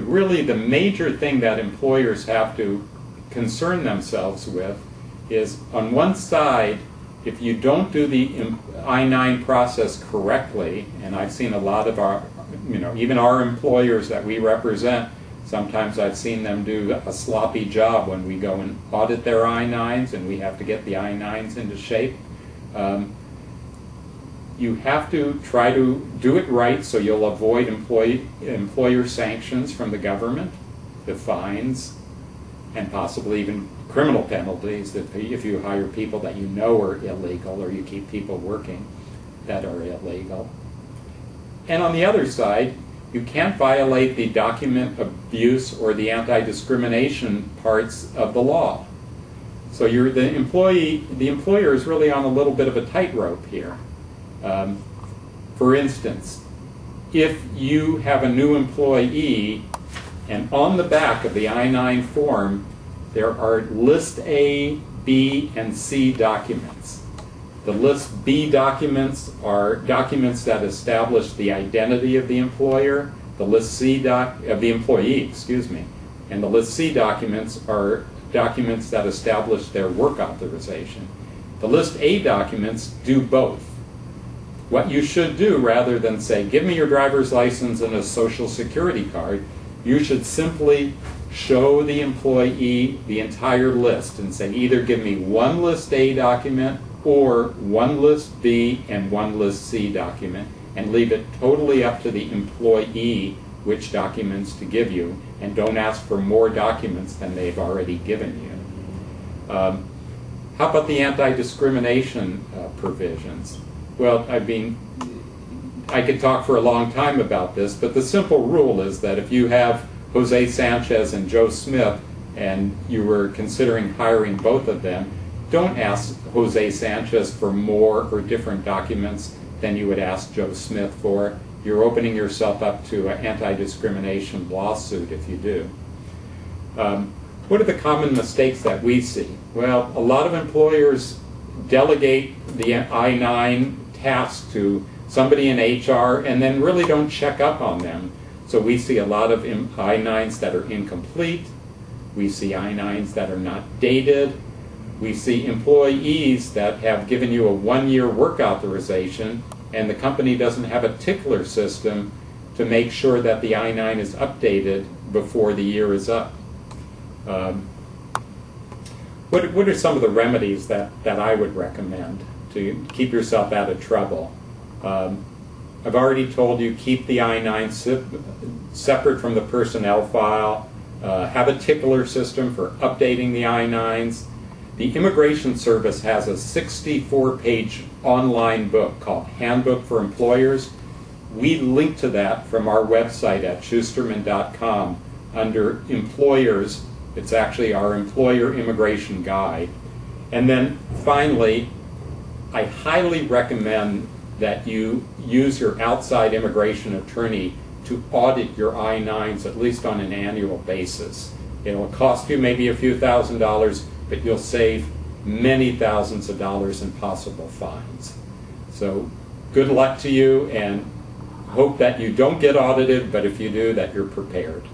really the major thing that employers have to concern themselves with is, on one side, if you don't do the I-9 process correctly, and I've seen a lot of our, even our employers that we represent, sometimes I've seen them do a sloppy job when we go and audit their I-9s and we have to get the I-9s into shape. You have to try to do it right so you'll avoid employer sanctions from the government, the fines, and possibly even criminal penalties if you hire people that you know are illegal, or you keep people working that are illegal. And on the other side, you can't violate the document abuse or the anti-discrimination parts of the law. So the employer is really on a little bit of a tightrope here. For instance, if you have a new employee and on the back of the I-9 form there are List A, B, and C documents. The List B documents are documents that establish the identity of the employer, the List C of the employee, excuse me, and the List C documents are documents that establish their work authorization. The List A documents do both. What you should do, rather than say, give me your driver's license and a social security card, you should simply show the employee the entire list and say, either give me one List A document or one List B and one List C document, and leave it totally up to the employee which documents to give you, and don't ask for more documents than they've already given you. How about the anti-discrimination provisions? Well, I could talk for a long time about this, but the simple rule is that if you have Jose Sanchez and Joe Smith and you were considering hiring both of them, don't ask Jose Sanchez for more or different documents than you would ask Joe Smith for. You're opening yourself up to an anti-discrimination lawsuit if you do. What are the common mistakes that we see? Well, a lot of employers delegate the I-9 task to somebody in HR and then really don't check up on them. So we see a lot of I-9s that are incomplete. We see I-9s that are not dated. We see employees that have given you a one-year work authorization and the company doesn't have a tickler system to make sure that the I-9 is updated before the year is up. What are some of the remedies that I would recommend to keep yourself out of trouble? I've already told you, keep the I-9 separate from the personnel file. Have a tickler system for updating the I-9s. The Immigration Service has a 64-page online book called Handbook for Employers. We link to that from our website at Shusterman.com under Employers. It's actually our Employer Immigration Guide. And then finally, I highly recommend that you use your outside immigration attorney to audit your I-9s at least on an annual basis. It'll cost you maybe a few $1,000s, but you'll save many thousands of dollars in possible fines. So good luck to you, and hope that you don't get audited, but if you do, that you're prepared.